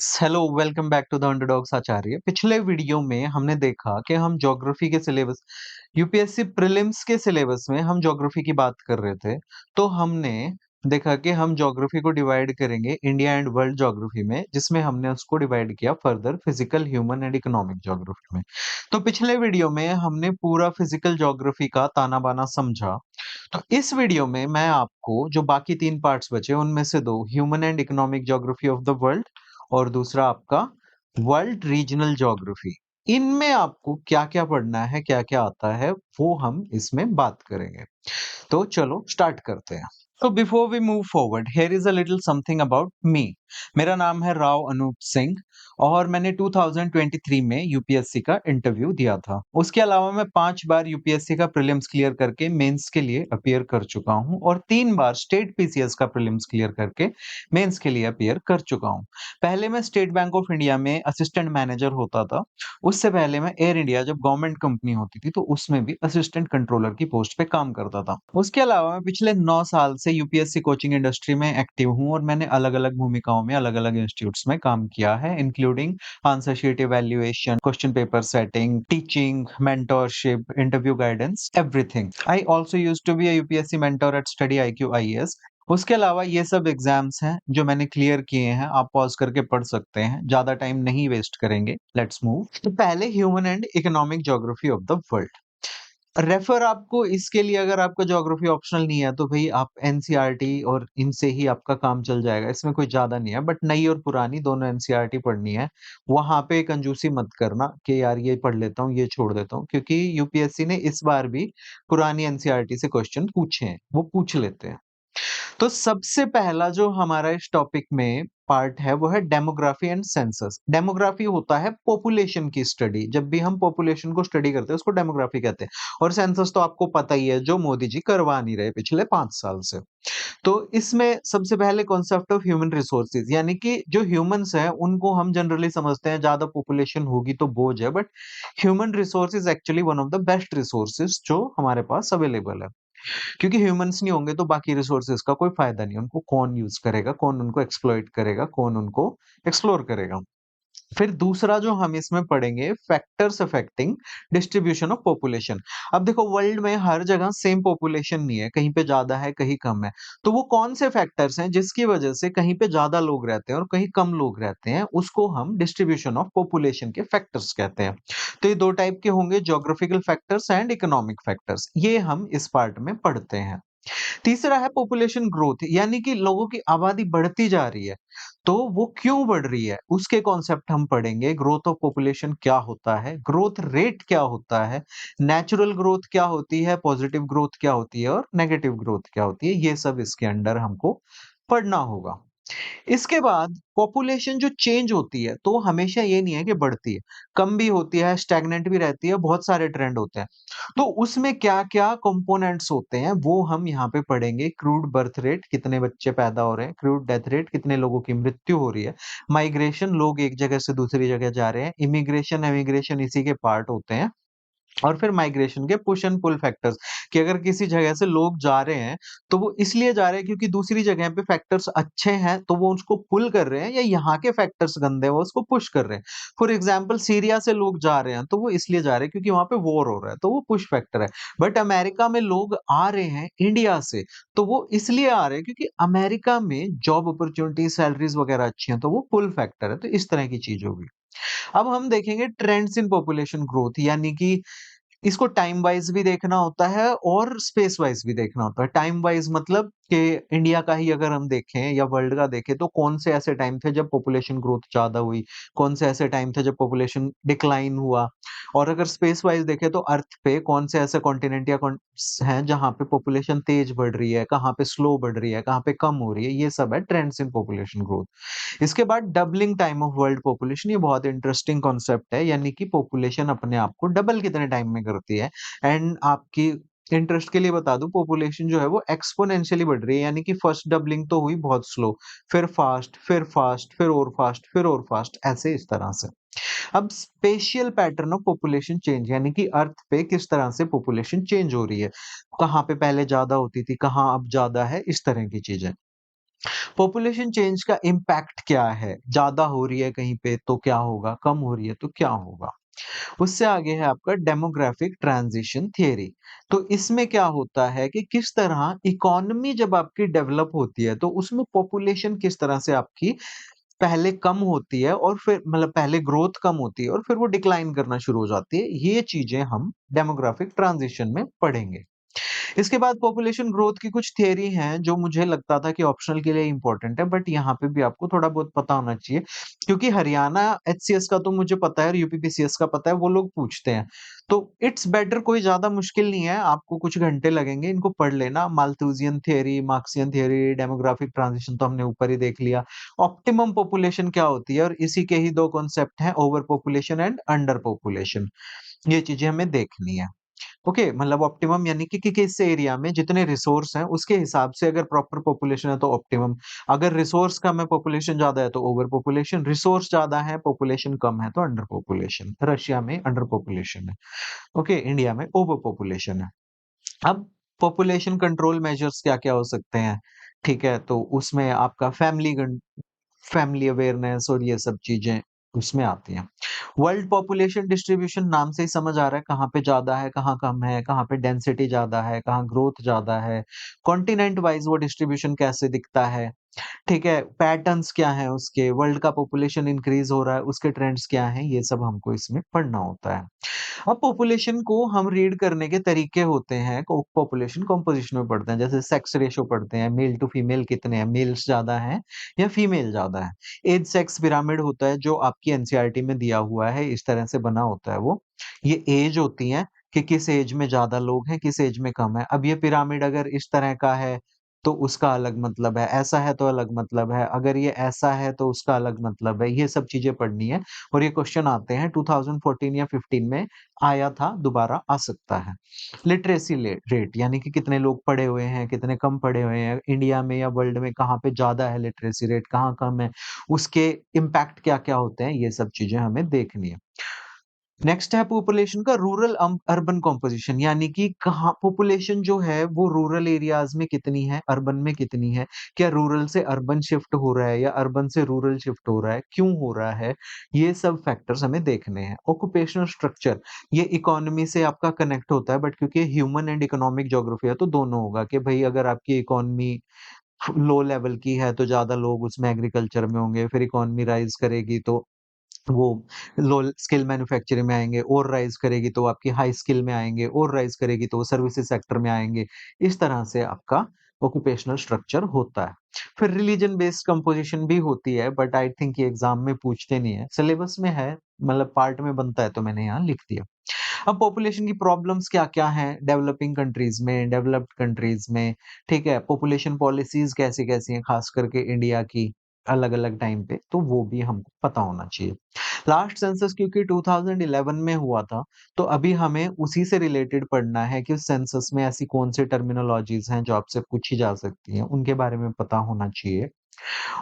Hello, welcome back to the underdogs Acharya. पिछले video में हमने देखा कि हम ज्योग्राफी के सिलेबस यूपीएससी प्रीलिम्स के सिलेबस में हम ज्योग्राफी की बात कर रहे थे। तो हमने देखा कि हम ज्योग्राफी को डिवाइड करेंगे इंडिया एंड वर्ल्ड ज्योग्राफी में, जिसमें हमने उसको डिवाइड किया further physical, human and economic geography में। तो पिछले वीडियो में हमने पूरा फिजिकल ज्योग्राफी का ताना बाना समझा। तो इस वीडियो में मैं आपको जो बाकी तीन पार्ट्स बचे उनमें से दो, human and economic geography of the world और दूसरा आपका वर्ल्ड रीजनल ज्योग्राफी, इनमें आपको क्या क्या पढ़ना है, क्या क्या आता है, वो हम इसमें बात करेंगे। तो चलो स्टार्ट करते हैं। तो before we move forward, here is a little something about me. मेरा नाम है राव अनूप सिंह और मैंने 2023 में यूपीएससी का इंटरव्यू दिया था। उसके अलावा मैं 5 बार यूपीएससी का प्रीलिम्स क्लियर करके मेंस के लिए अपीयर कर चुका हूं और 3 बार स्टेट पीसीएस का प्रीलिम्स क्लियर करके मेंस के लिए अपीयर कर चुका हूं। पहले मैं स्टेट बैंक ऑफ इंडिया में असिस्टेंट मैनेजर होता था। उससे पहले मैं एयर इंडिया, जब गवर्नमेंट कंपनी होती थी, तो उसमें भी असिस्टेंट कंट्रोलर की पोस्ट पे काम करता था। उसके अलावा मैं पिछले 9 साल से यूपीएससी कोचिंग इंडस्ट्री में एक्टिव हूँ और मैंने अलग-अलग भूमिकाओं में अलग-अलग इंस्टीट्यूट्स में काम किया है, including answer sheet evaluation, question paper setting, teaching, mentorship, interview guidance, everything. I also used to be a UPSC mentor at Study IQ IAS. उसके अलावा ये सब एग्जाम्स हैं जो मैंने क्लियर किए हैं, आप पॉज करके पढ़ सकते हैं, ज्यादा टाइम नहीं वेस्ट करेंगे। Let's move. तो पहले human and economic geography of the world. Refer आपको इसके लिए, अगर आपका ज्योग्राफी ऑप्शनल नहीं है तो भाई आप एनसीईआरटी और इनसे ही आपका काम चल जाएगा, इसमें कोई ज्यादा नहीं है। बट नई और पुरानी दोनों एनसीईआरटी पढ़नी है। वहां पे कंजूसी मत करना कि यार ये पढ़ लेता हूँ, ये छोड़ देता हूँ, क्योंकि यूपीएससी ने इस बार भी पुरानी एनसीईआरटी से क्वेश्चन पूछे हैं, वो पूछ लेते हैं। तो सबसे पहला जो हमारा इस टॉपिक में पार्ट है वो है डेमोग्राफी एंड सेंसस। डेमोग्राफी होता है पॉपुलेशन की स्टडी। जब भी हम पॉपुलेशन को स्टडी करते हैं उसको डेमोग्राफी कहते हैं। और सेंसस तो आपको पता ही है, जो मोदी जी करवा नहीं रहे पिछले 5 साल से। तो इसमें सबसे पहले कॉन्सेप्ट ऑफ ह्यूमन रिसोर्सेज, यानी कि जो ह्यूमंस हैं उनको हम जनरली समझते हैं ज्यादा पॉपुलेशन होगी तो बोझ है, but human resources actually one of the best resources जो हमारे पास अवेलेबल है। क्योंकि ह्यूमंस नहीं होंगे तो बाकी रिसोर्सेज का कोई फायदा नहीं। उनको कौन यूज करेगा, कौन उनको एक्सप्लॉइट करेगा, कौन उनको एक्सप्लोर करेगा। फिर दूसरा जो हम इसमें पढ़ेंगे, factors affecting distribution of population. अब देखो, वर्ल्ड में हर जगह सेम पॉपुलेशन नहीं है, कहीं पे ज्यादा है, कहीं कम है। तो वो कौन से फैक्टर्स हैं जिसकी वजह से कहीं पे ज्यादा लोग रहते हैं और कहीं कम लोग रहते हैं, उसको हम डिस्ट्रीब्यूशन ऑफ पॉपुलेशन के फैक्टर्स कहते हैं। तो ये दो टाइप के होंगे, geographical factors and economic factors. ये हम इस पार्ट में पढ़ते हैं। तीसरा है पॉपुलेशन ग्रोथ, यानी कि लोगों की आबादी बढ़ती जा रही है, तो वो क्यों बढ़ रही है उसके कॉन्सेप्ट हम पढ़ेंगे। ग्रोथ ऑफ पॉपुलेशन क्या होता है, ग्रोथ रेट क्या होता है, नेचुरल ग्रोथ क्या होती है, पॉजिटिव ग्रोथ क्या होती है और नेगेटिव ग्रोथ क्या होती है, ये सब इसके अंडर हमको पढ़ना होगा। इसके बाद पॉपुलेशन जो चेंज होती है तो हमेशा ये नहीं है कि बढ़ती है, कम भी होती है, स्टैग्नेंट भी रहती है, बहुत सारे ट्रेंड होते हैं। तो उसमें क्या-क्या कंपोनेंट्स होते हैं वो हम यहाँ पे पढ़ेंगे। क्रूड बर्थ रेट, कितने बच्चे पैदा हो रहे हैं, क्रूड डेथ रेट, कितने लोगों की मृत्यु हो रही है, माइग्रेशन, लोग एक जगह से दूसरी जगह जा रहे हैं, इमिग्रेशन, एमिग्रेशन इसी के पार्ट होते हैं। और फिर माइग्रेशन के पुश एंड पुल फैक्टर्स, कि अगर किसी जगह से लोग जा रहे हैं तो वो इसलिए जा रहे हैं क्योंकि दूसरी जगह पे फैक्टर्स अच्छे हैं तो वो उसको पुल कर रहे हैं, या यहाँ के फैक्टर्स गंदे हैं वो उसको पुश कर रहे हैं। फॉर एग्जाम्पल, सीरिया से लोग जा रहे हैं तो वो इसलिए जा रहे हैं क्योंकि वहां पे वॉर हो रहा है, तो वो पुश फैक्टर है। बट अमेरिका में लोग आ रहे हैं इंडिया से, तो वो इसलिए आ रहे हैं क्योंकि अमेरिका में जॉब अपॉर्चुनिटी, सैलरीज वगैरह अच्छी हैं, तो वो पुल फैक्टर है। तो इस तरह की चीज होगी। अब हम देखेंगे ट्रेंड्स इन पॉपुलेशन ग्रोथ, यानी कि इसको टाइम वाइज भी देखना होता है और स्पेस वाइज भी देखना होता है। टाइम वाइज मतलब कि इंडिया का ही अगर हम देखें या वर्ल्ड का देखें तो कौन से ऐसे टाइम थे जब पॉपुलेशन ग्रोथ ज्यादा हुई, कौन से ऐसे टाइम थे जब पॉपुलेशन डिक्लाइन हुआ। और अगर स्पेस वाइज देखें तो अर्थ पे कौन से ऐसे कॉन्टिनेंट या हैं जहाँ पे पॉपुलेशन तेज बढ़ रही है, कहाँ पे स्लो बढ़ रही है, कहाँ पे कम हो रही है। ये सब है ट्रेंड्स इन पॉपुलेशन ग्रोथ। इसके बाद doubling time of world population, ये बहुत इंटरेस्टिंग कॉन्सेप्ट है, यानी कि पॉपुलेशन अपने आप को डबल कितने टाइम में करती है। एंड आपकी इंटरेस्ट के लिए बता दूं, पॉपुलेशन जो है वो एक्सपोनेंशियली बढ़ रही है, यानी कि फर्स्ट डबलिंग तो हुई बहुत स्लो, फिर फास्ट, फिर फास्ट, फिर और फास्ट, फिर और फास्ट, ऐसे इस तरह से। अब spatial pattern of population change, यानी कि अर्थ पे किस तरह से पॉपुलेशन चेंज हो रही है, कहाँ पे पहले ज्यादा होती थी, कहाँ अब ज्यादा है, इस तरह की चीजें। पॉपुलेशन चेंज का इम्पैक्ट क्या है? ज़्यादा हो रही है कहीं पे तो क्या होगा? कम हो रही है तो क्या होगा? उससे आगे है आपका डेमोग्राफिक ट्रांजिशन थियरी। तो इसमें क्या होता है कि किस तरह इकोनॉमी जब आपकी डेवलप होती है, तो उसमें पॉपुलेशन किस तरह से आपकी पहले कम होती है और फिर मतलब पहले ग्रोथ कम होती है और फिर वो डिक्लाइन करना शुरू हो जाती है। ये चीज़ें हम डेमोग्राफिक ट्रांजिशन में पढ़ेंगे। इसके बाद पॉपुलेशन ग्रोथ की कुछ थियरी हैं जो मुझे लगता था कि ऑप्शनल के लिए इंपॉर्टेंट है, बट यहाँ पे भी आपको थोड़ा बहुत पता होना चाहिए, क्योंकि हरियाणा एचसीएस का तो मुझे पता है और यूपी पीसीएस का पता है, वो लोग पूछते हैं। तो इट्स बेटर, कोई ज्यादा मुश्किल नहीं है, आपको कुछ घंटे लगेंगे, इनको पढ़ लेना। Malthusian theory, Marxian theory, demographic transition तो हमने ऊपर ही देख लिया। ऑप्टिमम पॉपुलेशन क्या होती है, और इसी के ही दो कॉन्सेप्ट हैं, over population and under population. ये चीजें हमें देखनी है। ओके, मतलब ऑप्टिमम यानी कि किस एरिया में जितने रिसोर्स हैं उसके हिसाब से अगर प्रॉपर पॉपुलेशन है तो ऑप्टिमम। अगर रिसोर्स कम है, पॉपुलेशन ज्यादा है तो ओवर पॉपुलेशन। रिसोर्स ज्यादा है, पॉपुलेशन कम है तो अंडर पॉपुलेशन। रशिया में अंडर पॉपुलेशन है। ओके, इंडिया में ओवर पॉपुलेशन है। अब पॉपुलेशन कंट्रोल मेजर्स क्या क्या हो सकते हैं? ठीक है, तो उसमें आपका फैमिली अवेयरनेस और ये सब चीजें उसमें आती हैं। वर्ल्ड पॉपुलेशन डिस्ट्रीब्यूशन नाम से ही समझ आ रहा है कहाँ पे ज्यादा है, कहाँ कम है, कहाँ पे डेंसिटी ज्यादा है, कहाँ ग्रोथ ज्यादा है। कॉन्टिनेंट वाइज वो डिस्ट्रीब्यूशन कैसे दिखता है, ठीक है, पैटर्न्स क्या हैं उसके, वर्ल्ड का पॉपुलेशन इंक्रीज हो रहा है उसके ट्रेंड्स क्या हैं, ये सब हमको इसमें पढ़ना होता है। अब पॉपुलेशन को हम रीड करने के तरीके होते हैं, पॉपुलेशन कॉम्पोजिशन में पढ़ते हैं, जैसे सेक्स रेशियो पढ़ते हैं, मेल टू फीमेल कितने हैं, मेल्स ज्यादा हैं या फीमेल ज्यादा है। एज सेक्स पिरामिड होता है जो आपकी एनसीईआरटी में दिया हुआ है, इस तरह से बना होता है वो। ये एज होती है कि किस एज में ज्यादा लोग हैं, किस एज में कम है। अब ये पिरामिड अगर इस तरह का है तो उसका अलग मतलब है, ऐसा है तो अलग मतलब है, अगर ये ऐसा है तो उसका अलग मतलब है। ये सब चीजें पढ़नी है और ये क्वेश्चन आते हैं 2014 या 15 में आया था, दोबारा आ सकता है। लिटरेसी रेट यानी कि कितने लोग पढ़े हुए हैं, कितने कम पढ़े हुए हैं इंडिया में या वर्ल्ड में, कहाँ पे ज्यादा है लिटरेसी रेट, कहाँ कम है, उसके इम्पैक्ट क्या क्या होते हैं, ये सब चीजें हमें देखनी है। नेक्स्ट है पॉपुलेशन का रूरल अर्बन कॉम्पोजिशन, यानी कि कहाँ पॉपुलेशन जो है वो रूरल एरियाज में कितनी है, अर्बन में कितनी है, क्या रूरल से अर्बन शिफ्ट हो रहा है या अर्बन से रूरल शिफ्ट हो रहा है, क्यों हो रहा है, ये सब फैक्टर्स हमें देखने हैं। ऑक्यूपेशनल स्ट्रक्चर, ये इकोनॉमी से आपका कनेक्ट होता है, बट क्योंकि ह्यूमन एंड इकोनॉमिक ज्योग्राफी है तो दोनों होगा कि भाई अगर आपकी इकोनॉमी लो लेवल की है तो ज्यादा लोग उसमें एग्रीकल्चर में होंगे, फिर इकोनॉमी राइज करेगी तो वो लो स्किल मैन्युफैक्चरिंग में आएंगे, और राइज करेगी तो आपकी हाई स्किल में आएंगे, और राइज करेगी तो वो सर्विसेज सेक्टर में आएंगे। इस तरह से आपका ऑक्यूपेशनल स्ट्रक्चर होता है। फिर रिलीजन बेस्ड कंपोजिशन भी होती है, बट आई थिंक ये एग्जाम में पूछते नहीं है, सिलेबस में है, मतलब पार्ट में बनता है तो मैंने यहाँ लिख दिया। अब पॉपुलेशन की प्रॉब्लम्स क्या क्या हैं डेवलपिंग कंट्रीज में, डेवलप्ड कंट्रीज में, ठीक है, पॉपुलेशन पॉलिसीज कैसी कैसी हैं, खास करके इंडिया की अलग अलग टाइम पे, तो वो भी हमको पता होना चाहिए। लास्ट सेंसस क्योंकि 2011 में हुआ था, तो अभी हमें उसी से रिलेटेड पढ़ना है कि उस सेंसस में ऐसी कौन सी टर्मिनोलॉजीज हैं जो आपसे पूछी जा सकती हैं, उनके बारे में पता होना चाहिए।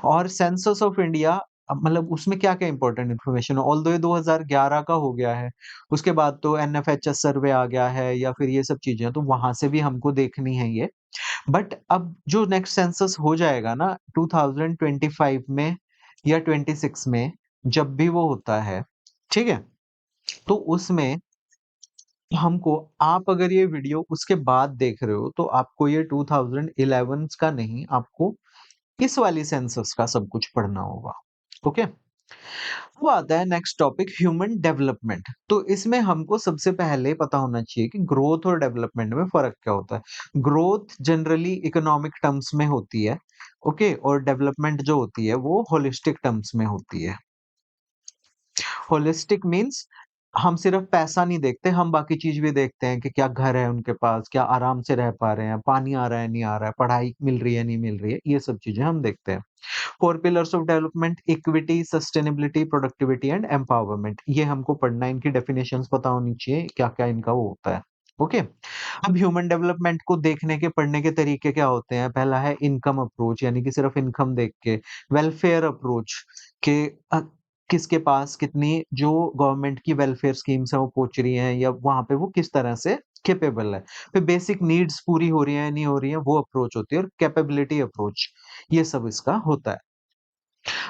और सेंसस ऑफ इंडिया, अब मतलब उसमें क्या-क्या इंपॉर्टेंट इन्फॉर्मेशन है, ऑल्दो ये 2011 का हो गया है, उसके बाद तो एनएफएचएस सर्वे आ गया है या फिर ये सब चीजें, तो वहां से भी हमको देखनी है ये। बट अब जो नेक्स्ट सेंसस हो जाएगा ना 2025 में या 26 में, जब भी वो होता है, ठीक है, तो उसमें हमको, आप अगर ये वीडियो उसके बाद देख रहे हो तो आपको ये 2011 का नहीं, आपको इस वाली सेंसस का सब कुछ पढ़ना होगा। ओके, अब आता है नेक्स्ट टॉपिक, ह्यूमन डेवलपमेंट। तो इसमें हमको सबसे पहले पता होना चाहिए कि ग्रोथ और डेवलपमेंट में फर्क क्या होता है। ग्रोथ जनरली इकोनॉमिक टर्म्स में होती है, ओके, और डेवलपमेंट जो होती है वो होलिस्टिक टर्म्स में होती है। होलिस्टिक मीन्स हम सिर्फ पैसा नहीं देखते, हम बाकी चीज भी देखते हैं कि क्या घर है उनके पास, क्या आराम से रह पा रहे हैं, पानी आ रहा है नहीं आ रहा है, पढ़ाई मिल रही है नहीं मिल रही है, ये सब चीजें हम देखते हैं। Four pillars of development, equity, sustainability, productivity and empowerment, ये हमको पढ़ना है, इनकी डेफिनेशंस पता होनी चाहिए, क्या क्या इनका वो होता है। ओके, अब ह्यूमन डेवलपमेंट को देखने के पढ़ने के तरीके क्या होते हैं? पहला है इनकम अप्रोच, यानी कि सिर्फ इनकम देख के। वेलफेयर अप्रोच के किसके पास कितनी जो गवर्नमेंट की वेलफेयर स्कीम्स है वो पहुंच रही हैं, या वहां पे वो किस तरह से कैपेबल है। फिर बेसिक नीड्स पूरी हो रही हैं, नहीं हो रही हैं, वो अप्रोच होती है और कैपेबिलिटी अप्रोच, ये सब इसका होता है।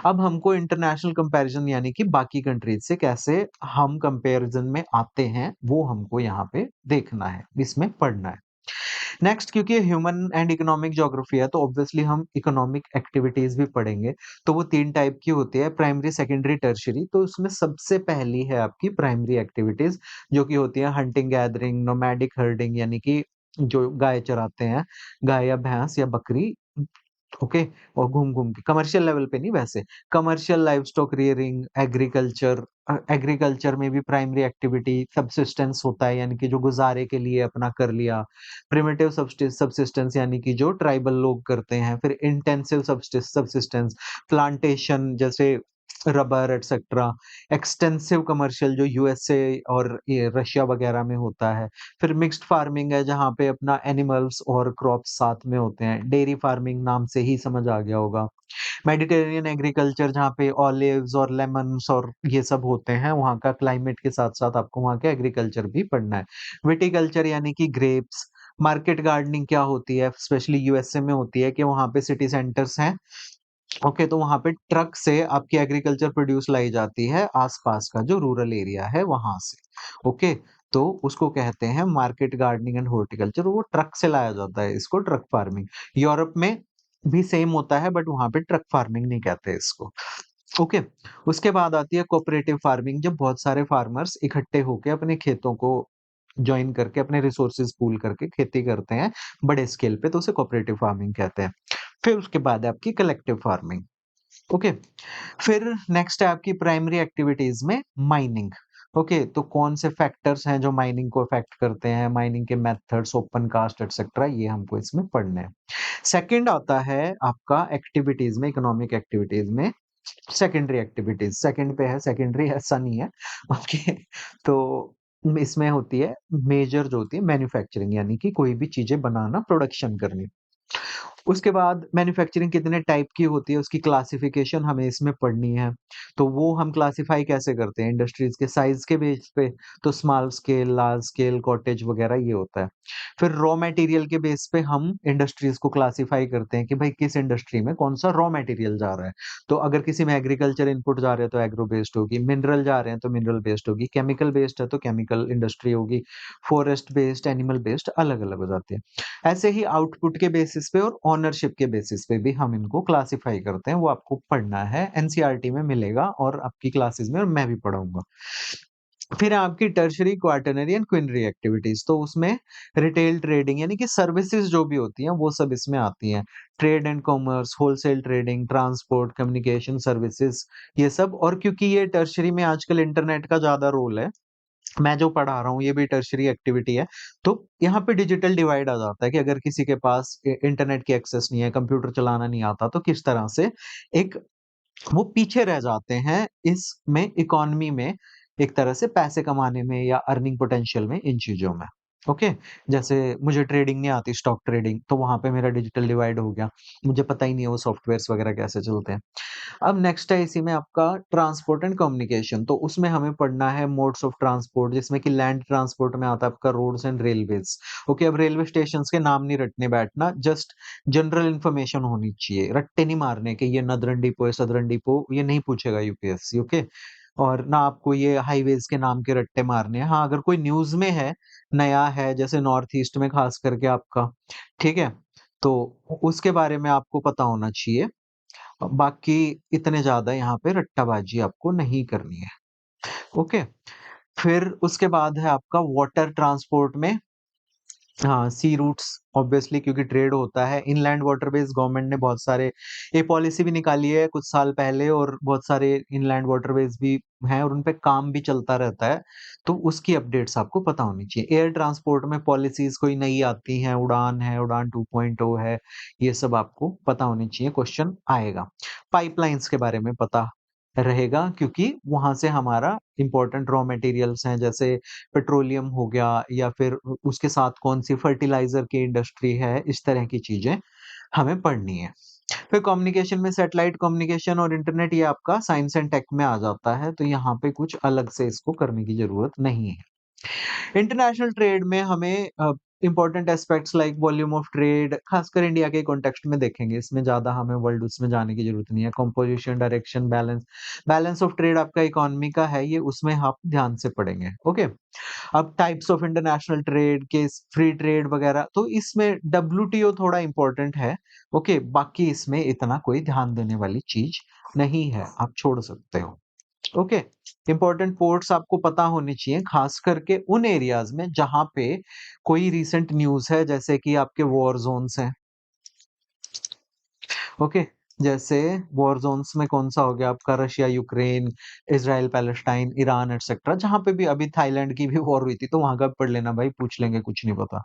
अब हमको इंटरनेशनल कंपैरिजन यानी कि बाकी कंट्रीज से कैसे हम कंपैरिजन में आते हैं, वो हमको यहाँ पे देखना है, इसमें पढ़ना है। नेक्स्ट, क्योंकि ह्यूमन एंड इकोनॉमिक ज्योग्राफी है तो ऑब्वियसली हम इकोनॉमिक एक्टिविटीज भी पढ़ेंगे। तो वो 3 टाइप की होती है, प्राइमरी, सेकेंडरी, टर्शियरी। तो उसमें सबसे पहली है आपकी प्राइमरी एक्टिविटीज, जो कि होती है हंटिंग, गैदरिंग, नोमैडिक हर्डिंग, यानी कि जो गाय चराते हैं, गाय या भैंस या बकरी, ओके, और घूम घूम के, कमर्शियल लेवल पे नहीं वैसे, commercial live stock rearing, agriculture, agriculture में भी प्राइमरी एक्टिविटी सबसिस्टेंस होता है, यानी कि जो गुजारे के लिए अपना कर लिया। प्रिमिटिव सबसिस्टेंस यानी कि जो ट्राइबल लोग करते हैं। फिर इंटेंसिव सबसिस्टेंस, प्लांटेशन जैसे रबर एटसेट्रा। एक्सटेंसिव कमर्शियल जो यूएसए और ये रशिया वगैरह में होता है। फिर मिक्स्ड फार्मिंग है, जहाँ पे अपना एनिमल्स और क्रॉप्स साथ में होते हैं। डेयरी फार्मिंग नाम से ही समझ आ गया होगा। मेडिटेरेनियन एग्रीकल्चर, जहाँ पे ऑलिव्स और लेमन्स और ये सब होते हैं, वहाँ का क्लाइमेट के साथ साथ आपको वहाँ का एग्रीकल्चर भी पढ़ना है। विटिकल्चर यानी कि ग्रेप्स। मार्केट गार्डनिंग क्या होती है, स्पेशली यूएसए में होती है कि वहाँ पे सिटी सेंटर्स हैं, ओके, तो वहां पे ट्रक से आपकी एग्रीकल्चर प्रोड्यूस लाई जाती है आसपास का जो रूरल एरिया है वहां से, ओके। तो उसको कहते हैं मार्केट गार्डनिंग एंड हॉर्टिकल्चर, वो ट्रक से लाया जाता है, इसको ट्रक फार्मिंग। यूरोप में भी सेम होता है बट वहां पे ट्रक फार्मिंग नहीं कहते इसको, ओके। उसके बाद आती है कोऑपरेटिव फार्मिंग, जब बहुत सारे फार्मर्स इकट्ठे होकर अपने खेतों को ज्वाइन करके अपने रिसोर्सेज पूल करके खेती करते हैं बड़े स्केल पे, तो उसे कोऑपरेटिव फार्मिंग कहते हैं। फिर उसके बाद है आपकी कलेक्टिव फार्मिंग, ओके। फिर नेक्स्ट है आपकी प्राइमरी एक्टिविटीज में माइनिंग, ओके। तो कौन से फैक्टर्स हैं जो माइनिंग को अफेक्ट करते हैं, माइनिंग के मेथड्स, ओपन कास्ट एटसेट्रा, ये हमको इसमें पढ़ने हैं। सेकंड आता है आपका एक्टिविटीज में, इकोनॉमिक एक्टिविटीज में सेकेंडरी एक्टिविटीज। सेकंड पे है, सेकेंडरी ऐसा नहीं है, ओके। तो इसमें होती है मेजर जो होती है मैन्युफैक्चरिंग, यानी कि कोई भी चीजें बनाना, प्रोडक्शन करनी। उसके बाद मैन्युफैक्चरिंग कितने टाइप की होती है, उसकी क्लासिफिकेशन हमें इसमें पढ़नी है। तो वो हम क्लासिफाई कैसे करते हैं, इंडस्ट्रीज के साइज के बेस पे। तो small scale, large scale, cottage वगैरह ये होता है। फिर रॉ मटेरियल के बेस पे हम इंडस्ट्रीज को क्लासिफाई करते हैं कि भाई किस इंडस्ट्री में कौन सा रॉ मटेरियल जा रहा है। तो अगर किसी में एग्रीकल्चर इनपुट जा रहे हैं तो एग्रो बेस्ड होगी, मिनरल जा रहे हैं तो मिनरल बेस्ड होगी, केमिकल बेस्ड है तो केमिकल इंडस्ट्री होगी, फॉरेस्ट बेस्ड, एनिमल बेस्ड, अलग अलग हो जाते हैं। ऐसे ही आउटपुट के बेसिस पे और ओनरशिप के बेसिस पे भी हम इनको क्लासिफाई करते हैं, वो आपको पढ़ना है, एनसीईआरटी में मिलेगा और आपकी क्लासेस में, और मैं भी पढ़ाऊंगा। फिर आपकी tertiary, quaternary and quinary activities, तो उसमें रिटेल ट्रेडिंग यानी कि सर्विसेज जो भी होती हैं वो सब इसमें आती हैं। Trade and commerce, wholesale trading, transport, communication services, ये सब। और क्योंकि ये टर्शरी में आजकल इंटरनेट का ज्यादा रोल है, मैं जो पढ़ा रहा हूँ ये भी टर्शरी एक्टिविटी है, तो यहाँ पे डिजिटल डिवाइड आ जाता है कि अगर किसी के पास इंटरनेट की एक्सेस नहीं है, कंप्यूटर चलाना नहीं आता, तो किस तरह से एक वो पीछे रह जाते हैं इसमें, इकोनॉमी में, एक तरह से पैसे कमाने में या अर्निंग पोटेंशियल में, इन चीजों में, ओके। जैसे मुझे ट्रेडिंग नहीं आती, स्टॉक ट्रेडिंग, तो वहां पे मेरा डिजिटल डिवाइड हो गया, मुझे पता ही नहीं है वो सॉफ्टवेयर्स वगैरह कैसे चलते हैं। अब नेक्स्ट है इसी में आपका ट्रांसपोर्ट एंड कम्युनिकेशन, तो उसमें हमें पढ़ना है मोड्स ऑफ ट्रांसपोर्ट, जिसमें कि लैंड ट्रांसपोर्ट में आता है आपका रोड्स एंड रेलवेज, ओके। अब रेलवे स्टेशन के नाम नहीं रटने बैठना, जस्ट जनरल इंफॉर्मेशन होनी चाहिए, रट्टे नहीं मारने के ये नदरन डिपो है, सदरन डिपो, ये नहीं पूछेगा यूपीएससी, ओके। और ना आपको ये हाईवेज के नाम के रट्टे मारने हैं। हाँ, अगर कोई न्यूज में है, नया है, जैसे नॉर्थ ईस्ट में खास करके आपका, ठीक है, तो उसके बारे में आपको पता होना चाहिए। बाकी इतने ज्यादा यहाँ पे रट्टाबाजी आपको नहीं करनी है, ओके। फिर उसके बाद है आपका वाटर ट्रांसपोर्ट में, हाँ, सी रूट्स, ऑब्वियसली क्योंकि ट्रेड होता है। इनलैंड वाटरवेज, गवर्नमेंट ने बहुत सारे ये पॉलिसी भी निकाली है कुछ साल पहले, और बहुत सारे इनलैंड वाटरवेज भी हैं और उन पे काम भी चलता रहता है, तो उसकी अपडेट्स आपको पता होनी चाहिए। एयर ट्रांसपोर्ट में पॉलिसीज कोई नई आती हैं, उड़ान है, उड़ान 2.0 है, ये सब आपको पता होनी चाहिए, क्वेश्चन आएगा। पाइपलाइंस के बारे में पता रहेगा, क्योंकि वहां से हमारा इंपॉर्टेंट रॉ मटेरियल्स हैं, जैसे पेट्रोलियम हो गया, या फिर उसके साथ कौन सी फर्टिलाइजर की इंडस्ट्री है, इस तरह की चीजें हमें पढ़नी है। फिर कम्युनिकेशन में सैटेलाइट कम्युनिकेशन और इंटरनेट, ये आपका साइंस एंड टेक में आ जाता है, तो यहाँ पे कुछ अलग से इसको करने की जरूरत नहीं है। इंटरनेशनल ट्रेड में हमें important aspects like volume of trade खासकर इंडिया के कॉन्टेक्स्ट में देखेंगे, इसमें ज्यादा हमें वर्ल्ड उसमें जाने की जरूरत नहीं है। Composition, direction, balance, balance of trade आपका इकोनॉमी का है, ये उसमें आप ध्यान से पढ़ेंगे। ओके। अब टाइप्स ऑफ इंटरनेशनल ट्रेड के फ्री ट्रेड वगैरह, तो इसमें डब्ल्यूटीओ थोड़ा इंपॉर्टेंट है। ओके, बाकी इसमें इतना कोई ध्यान देने वाली चीज नहीं है, आप छोड़ सकते हो। ओके। इंपॉर्टेंट पोर्ट्स आपको पता होनी चाहिए, खास करके उन एरियाज में जहां पे कोई रीसेंट न्यूज है, जैसे कि आपके वॉर जोन्स हैं। ओके। जैसे वॉर जोन्स में कौन सा हो गया आपका, Russia Ukraine, Israel Palestine, Iran etcetera, जहां पे भी अभी थाईलैंड की भी वॉर हुई थी, तो वहां का पढ़ लेना भाई, पूछ लेंगे, कुछ नहीं पता।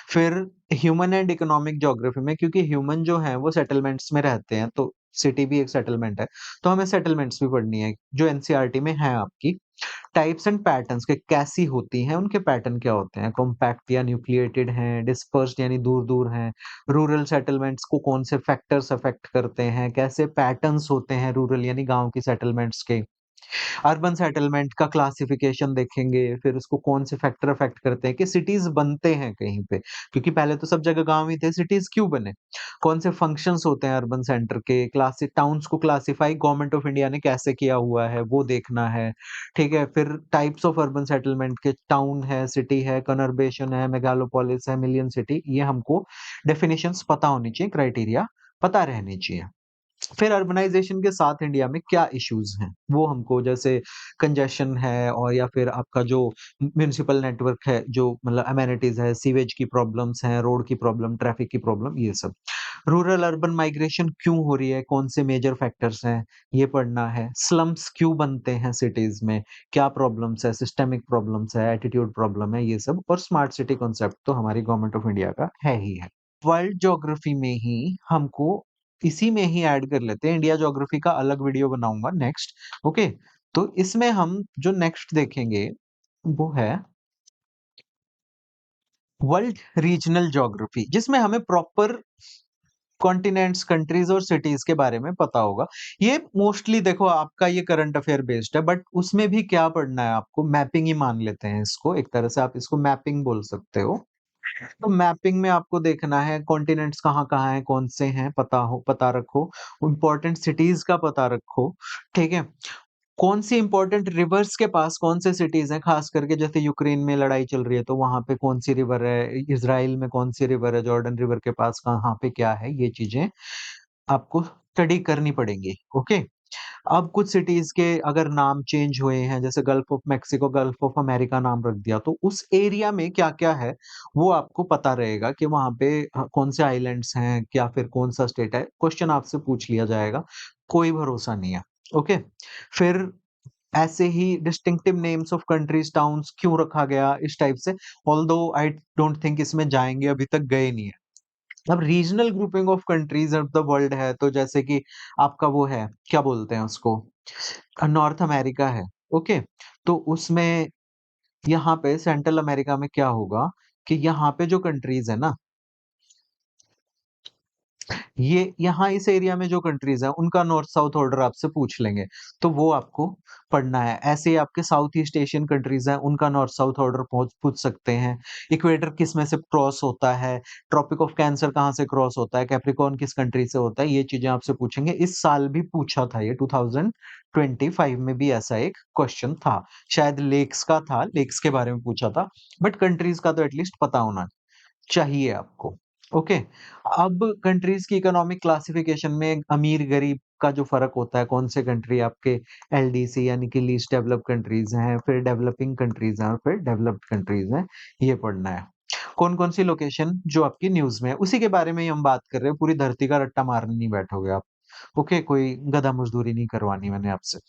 फिर ह्यूमन एंड इकोनॉमिक ज्योग्राफी में, क्योंकि ह्यूमन जो है वो सेटलमेंट्स में रहते हैं, तो सिटी भी एक सेटलमेंट है, तो हमें सेटलमेंट्स भी पढ़नी है जो एनसीईआरटी में है आपकी। टाइप्स एंड पैटर्न्स के कैसी होती हैं, उनके पैटर्न क्या होते हैं, कॉम्पैक्ट या न्यूक्लिएटेड हैं, डिस्पर्स्ड यानी दूर दूर हैं, रूरल सेटलमेंट्स को कौन से फैक्टर्स अफेक्ट करते हैं, कैसे पैटर्न्स होते हैं रूरल यानी गांव की सेटलमेंट्स के। अर्बन सेटलमेंट का क्लासिफिकेशन देखेंगे, फिर उसको कौन से फैक्टर अफेक्ट करते हैं कि सिटीज बनते हैं कहीं पे, क्योंकि पहले तो सब जगह गांव ही थे, सिटीज क्यों बने, कौन से फंक्शंस होते हैं अर्बन सेंटर के, क्लास टाउन्स को क्लासिफाई गवर्नमेंट ऑफ इंडिया ने कैसे किया हुआ है वो देखना है। ठीक है। फिर टाइप्स ऑफ अर्बन सेटलमेंट के, टाउन है, सिटी है, कनर्बेशन है, मेगालोपोलिस है, मिलियन सिटी, ये हमको डेफिनेशंस पता होनी चाहिए, क्राइटेरिया पता रहनी चाहिए। फिर अर्बनाइजेशन के साथ इंडिया में क्या इश्यूज हैं वो हमको, जैसे कंजेशन है, और या फिर आपका जो म्युनिसिपल नेटवर्क है, जो मतलब अमेनिटीज है, सीवेज की प्रॉब्लम्स हैं, रोड की प्रॉब्लम, ट्रैफिक की प्रॉब्लम, ये सब। रूरल अर्बन माइग्रेशन क्यों हो रही है, कौन से मेजर फैक्टर्स हैं, ये पढ़ना है। स्लम्स क्यों बनते हैं सिटीज में, क्या प्रॉब्लम्स है, सिस्टेमिक प्रॉब्लम्स है, एटीट्यूड प्रॉब्लम है, ये सब। और स्मार्ट सिटी कॉन्सेप्ट तो हमारी गवर्नमेंट ऑफ इंडिया का है ही है। वर्ल्ड ज्योग्राफी में ही हमको इसी में ही ऐड कर लेते हैं, इंडिया ज्योग्राफी का अलग वीडियो बनाऊंगा नेक्स्ट। ओके। तो इसमें हम जो नेक्स्ट देखेंगे वो है वर्ल्ड रीजनल ज्योग्राफी, जिसमें हमें प्रॉपर कॉन्टिनेंट्स, कंट्रीज और सिटीज के बारे में पता होगा। ये मोस्टली देखो आपका ये करंट अफेयर बेस्ड है, बट उसमें भी क्या पढ़ना है आपको, मैपिंग ही मान लेते हैं इसको, एक तरह से आप इसको मैपिंग बोल सकते हो। तो मैपिंग में आपको देखना है कॉन्टिनेंट्स कहाँ कहाँ हैं, कौन से हैं, पता रखो। इंपॉर्टेंट सिटीज का पता रखो। ठीक है। कौन सी इंपॉर्टेंट रिवर्स के पास कौन से सिटीज हैं, खास करके जैसे यूक्रेन में लड़ाई चल रही है, तो वहां पे कौन सी रिवर है, इसराइल में कौन सी रिवर है, जॉर्डन रिवर के पास कहाँ पे क्या है, ये चीजें आपको स्टडी करनी पड़ेंगी। ओके। अब कुछ सिटीज के अगर नाम चेंज हुए हैं, जैसे gulf of Mexico, gulf of America नाम रख दिया, तो उस एरिया में क्या क्या है वो आपको पता रहेगा कि वहां पे कौन से आइलैंड्स हैं, या फिर कौन सा स्टेट है, क्वेश्चन आपसे पूछ लिया जाएगा, कोई भरोसा नहीं है। ओके। फिर ऐसे ही distinctive names of countries, towns क्यों रखा गया इस टाइप से, ऑल्दो आई डोंट थिंक इसमें जाएंगे, अभी तक गए नहीं है। अब regional grouping of countries of the world है, तो जैसे कि आपका वो है, क्या बोलते हैं उसको, नॉर्थ अमेरिका है। ओके। तो उसमें यहाँ पे सेंट्रल अमेरिका में क्या होगा कि यहाँ पे जो कंट्रीज है ना, ये यहाँ इस एरिया में जो कंट्रीज है उनका नॉर्थ साउथ ऑर्डर आपसे पूछ लेंगे, तो वो आपको पढ़ना है। ऐसे ही आपके साउथ ईस्ट एशियन कंट्रीज हैं, उनका नॉर्थ साउथ ऑर्डर पूछ सकते हैं। इक्वेटर किस में से क्रॉस होता है, ट्रॉपिक ऑफ कैंसर कहाँ से क्रॉस होता है, कैप्रिकॉर्न किस कंट्री से होता है, ये चीजें आपसे पूछेंगे। इस साल भी पूछा था ये 2025 में भी ऐसा एक क्वेश्चन था, शायद लेक्स का था, लेक्स के बारे में पूछा था, बट कंट्रीज का तो एटलीस्ट पता होना चाहिए आपको। ओके। अब कंट्रीज की इकोनॉमिक क्लासिफिकेशन में अमीर गरीब का जो फर्क होता है, कौन से कंट्री आपके एलडीसी यानी कि लीस्ट डेवलप्ड कंट्रीज हैं, फिर डेवलपिंग कंट्रीज हैं, और फिर डेवलप्ड कंट्रीज हैं, ये पढ़ना है। कौन कौन सी लोकेशन जो आपकी न्यूज में है उसी के बारे में ही हम बात कर रहे हैं, पूरी धरती का रट्टा मारने नहीं बैठोगे आप। ओके, कोई गधा मजदूरी नहीं करवानी मैंने आपसे।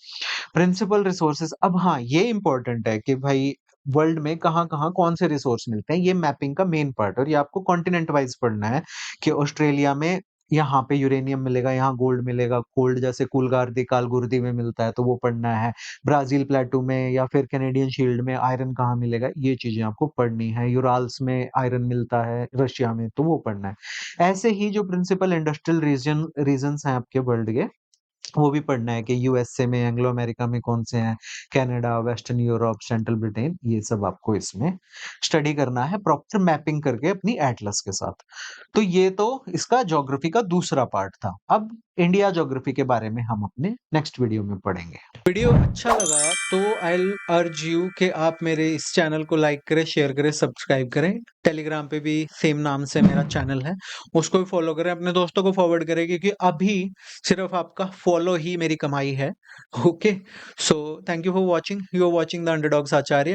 प्रिंसिपल रिसोर्सेज, अब हाँ ये इंपॉर्टेंट है कि भाई वर्ल्ड में कहाँ कहाँ कौन से रिसोर्स मिलते हैं, ये मैपिंग का मेन पार्ट, और ये आपको कॉन्टिनेंट वाइज पढ़ना है कि ऑस्ट्रेलिया में यहाँ पे यूरेनियम मिलेगा, यहाँ गोल्ड मिलेगा, गोल्ड जैसे कुलगार्दी कालगुर्दी में मिलता है तो वो पढ़ना है। ब्राजील प्लेटू में या फिर कैनेडियन शील्ड में आयरन कहाँ मिलेगा, ये चीजें आपको पढ़नी है। यूराल्स में आयरन मिलता है रशिया में, तो वो पढ़ना है। ऐसे ही जो प्रिंसिपल इंडस्ट्रियल रीजन्स हैं आपके वर्ल्ड के, वो भी पढ़ना है कि यूएसए में, एंग्लो अमेरिका में कौन से हैं, Canada, western Europe, central Britain, ये सब आपको इसमें स्टडी करना है प्रॉपर मैपिंग करके अपनी एटलस के साथ। तो ये तो इसका ज्योग्राफी का दूसरा पार्ट था। अब इंडिया ज्योग्राफी के बारे में हम अपने नेक्स्ट वीडियो में पढ़ेंगे। वीडियो अच्छा लगा तो आई विल अर्ज यू कि आप मेरे इस चैनल को लाइक करें, शेयर करें, सब्सक्राइब करें। टेलीग्राम पे भी सेम नाम से मेरा चैनल है, उसको भी फॉलो करें, अपने दोस्तों को फॉरवर्ड करें, क्योंकि अभी सिर्फ आपका फॉलो ही मेरी कमाई है। Okay, so thank you for watching. You are watching the underdogs Acharya.